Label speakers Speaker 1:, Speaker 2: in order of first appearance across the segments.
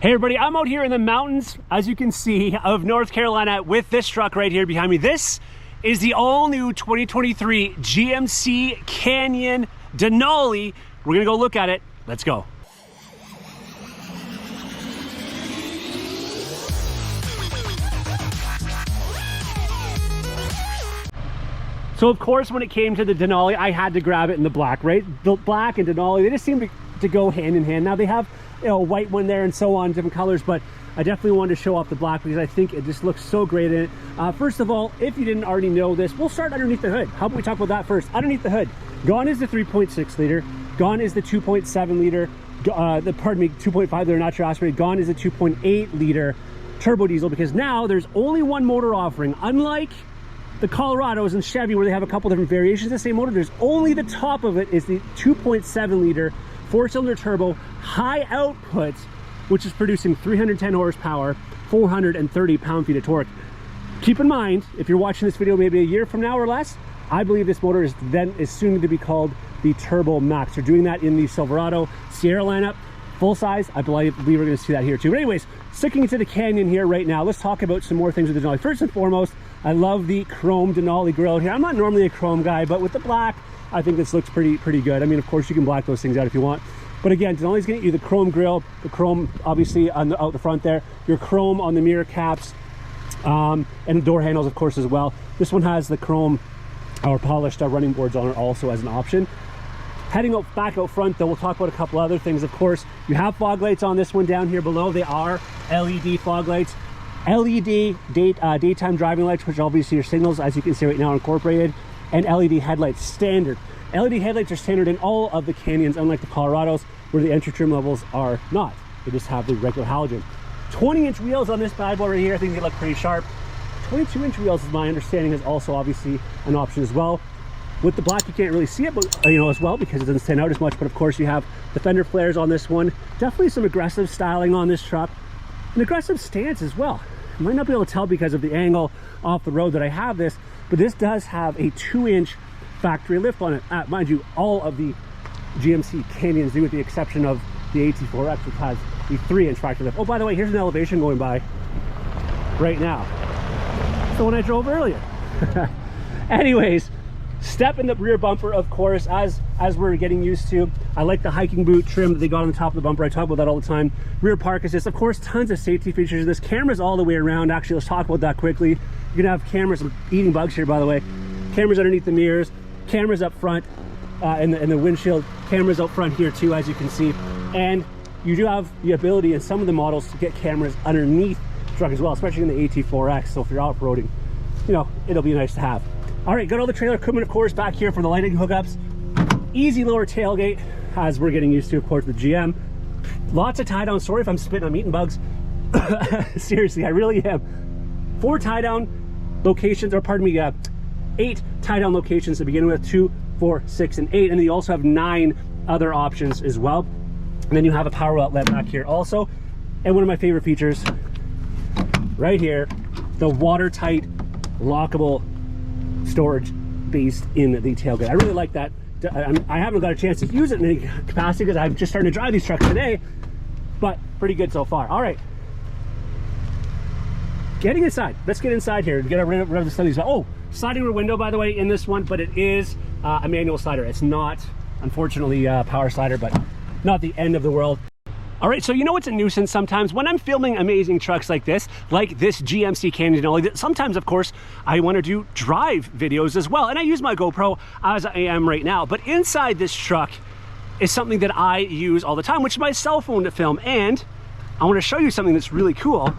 Speaker 1: Hey everybody, I'm out here in the mountains, as you can see, of North Carolina with this truck right here behind me. This is the all-new 2023 GMC Canyon Denali. We're gonna go look at it. Let's go. So of course, when it came to the Denali, I had to grab it in the black, right? The black and Denali, they just seem to go hand in hand. Now they have, you know, a white one there and so on, different colors, but I definitely wanted to show off the black because I think it just looks so great in it. First of all, if you didn't already know this, we'll start underneath the hood. How about we talk about that first? Underneath the hood, gone is the 3.6 liter, gone is the 2.7 liter, pardon me, 2.5 liter natural aspirated, gone is the 2.8 liter turbo diesel, because now there's only one motor offering. Unlike the Colorados and Chevy where they have a couple different variations of the same motor, there's only the top of it is the 2.7 liter 4-cylinder turbo high output, which is producing 310 horsepower, 430 pound-feet of torque. Keep in mind, if you're watching this video maybe a year from now or less, I believe this motor is soon to be called the Turbo Max. They're doing that in the Silverado Sierra lineup, full size. I believe we're going to see that here too. But anyways, sticking to the Canyon here right now, let's talk about some more things with the Denali. First and foremost, I love the chrome Denali grille here. I'm not normally a chrome guy, but with the black, I think this looks pretty good. I mean, of course, you can black those things out if you want. But again, Denali's going to get you the chrome grille, the chrome obviously out the front there, your chrome on the mirror caps, and the door handles, of course, as well. This one has the chrome or polished running boards on it also as an option. Heading back out front, though, we'll talk about a couple other things. Of course, you have fog lights on this one down here below. They are LED fog lights. LED daytime driving lights, which obviously your signals, as you can see right now, are incorporated, and LED headlights standard. LED headlights are standard in all of the Canyons, unlike the Colorados, where the entry trim levels are not. They just have the regular halogen. 20-inch wheels on this bad boy right here. I think they look pretty sharp. 22-inch wheels, is my understanding, is also obviously an option as well. With the black, you can't really see it, but as well, because it doesn't stand out as much. But of course, you have the fender flares on this one. Definitely some aggressive styling on this truck. An aggressive stance as well. You might not be able to tell because of the angle off the road that I have this, but this does have a 2-inch factory lift on it. Mind you, all of the GMC Canyons do, with the exception of the AT4X, which has the 3-inch factory lift. Oh, by the way, here's an elevation going by right now. So when I drove earlier. Anyways, step in the rear bumper, of course, as we're getting used to. I like the hiking boot trim that they got on the top of the bumper. I talk about that all the time. Rear park assist, of course, tons of safety features. This camera's all the way around. Actually, let's talk about that quickly. You're gonna have cameras. I'm eating bugs here, by the way. Cameras underneath the mirrors, cameras up front, and the windshield, cameras out front here too, as you can see. And you do have the ability in some of the models to get cameras underneath the truck as well, especially in the AT4X. So if you're off-roading, it'll be nice to have. All right, got all the trailer equipment, of course, back here for the lighting hookups. Easy lower tailgate, as we're getting used to, of course, with GM. Lots of tie down. Sorry if I'm spitting, I'm eating bugs. Seriously, I really am. 4 tie down locations, or pardon me, 8 tie down locations to begin with, 2, 4, 6, and 8. And then you also have 9 other options as well. And then you have a power outlet back here also. And one of my favorite features right here, the watertight lockable storage based in the tailgate. I really like that. I haven't got a chance to use it in any capacity because I'm just starting to drive these trucks today, but pretty good so far. All right, getting inside. Let's get inside here and get rid of the studies. Oh, sliding rear window, by the way, in this one, but it is a manual slider. It's not, unfortunately, a power slider, but not the end of the world. All right, so it's a nuisance sometimes when I'm filming amazing trucks like this GMC Canyon Denali. Sometimes, of course, I want to do drive videos as well, and I use my GoPro as I am right now. But inside this truck is something that I use all the time, which is my cell phone to film. And I want to show you something that's really cool.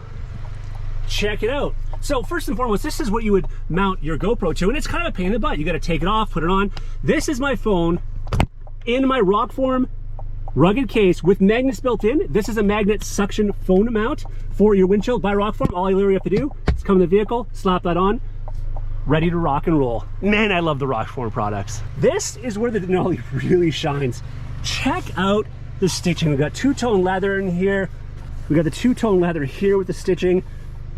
Speaker 1: Check it out. So first and foremost, this is what you would mount your GoPro to, and it's kind of a pain in the butt. You got to take it off, put it on. This is my phone in my Rockform rugged case with magnets built in. This is a magnet suction phone mount for your windshield by Rockform. All you literally have to do is come in the vehicle, slap that on, ready to rock and roll. Man, I love the Rockform products. This is where the Denali really shines. Check out the stitching. We've got two-tone leather in here. We got the two-tone leather here with the stitching.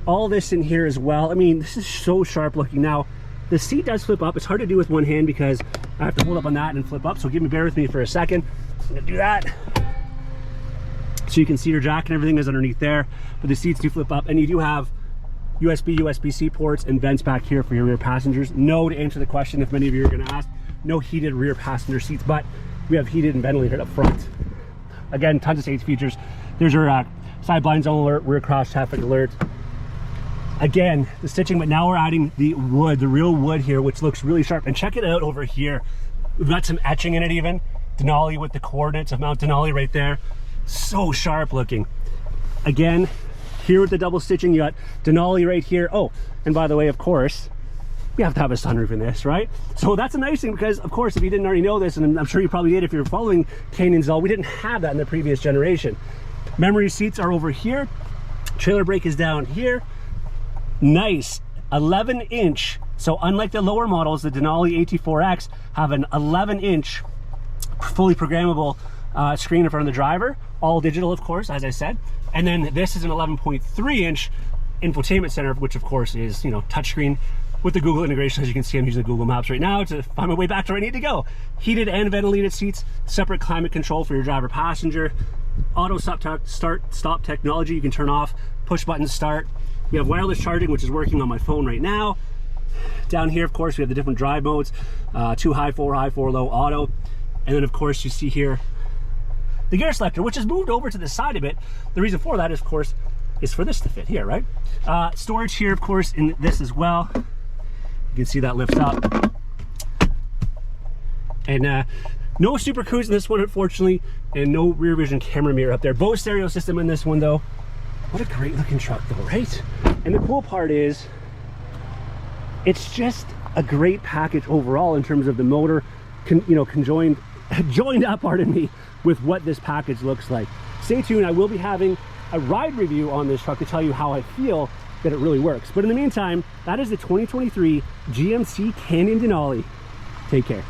Speaker 1: All this in here as well. I mean, this is so sharp looking. Now, the seat does flip up. It's hard to do with one hand because I have to hold up on that and flip up. So bear with me for a second. I'm gonna do that. So you can see your jack and everything is underneath there, but the seats do flip up, and you do have USB, USB-C ports and vents back here for your rear passengers. No, to answer the question, if many of you are going to ask, no heated rear passenger seats, but we have heated and ventilated up front. Again, tons of safety features. There's your side blind zone alert, rear cross traffic alert. Again, the stitching, but now we're adding the wood, the real wood here, which looks really sharp. And check it out over here. We've got some etching in it even. Denali with the coordinates of Mount Denali right there. So sharp looking. Again, here with the double stitching, you got Denali right here. Oh, and by the way, of course, we have to have a sunroof in this, right? So that's a nice thing, because of course, if you didn't already know this, and I'm sure you probably did if you're following Canyon's, we didn't have that in the previous generation. Memory seats are over here. Trailer brake is down here. Nice 11-inch. So unlike the lower models, the Denali AT4X have an 11-inch fully programmable screen in front of the driver, all digital, of course, as I said. And then this is an 11.3-inch infotainment center, which of course is, you know, touchscreen with the Google integration. As you can see, I'm using the Google Maps right now to find my way back to where I need to go. Heated and ventilated seats, separate climate control for your driver passenger, auto stop technology. You can turn off, push button start. We have wireless charging, which is working on my phone right now. Down here, of course, we have the different drive modes, 2 high, 4 low, auto. And then of course you see here the gear selector, which has moved over to the side a bit. The reason for that, of course, is for this to fit here, right? Storage here, of course, in this as well. You can see that lifts up. And no Super Cruise in this one, unfortunately, and no rear vision camera mirror up there. Bose stereo system in this one, though. What a great looking truck, though, right? And the cool part is, it's just a great package overall in terms of the motor, joined up, pardon me, with what this package looks like. Stay tuned. I will be having a ride review on this truck to tell you how I feel that it really works. But in the meantime, that is the 2023 GMC Canyon Denali. Take care.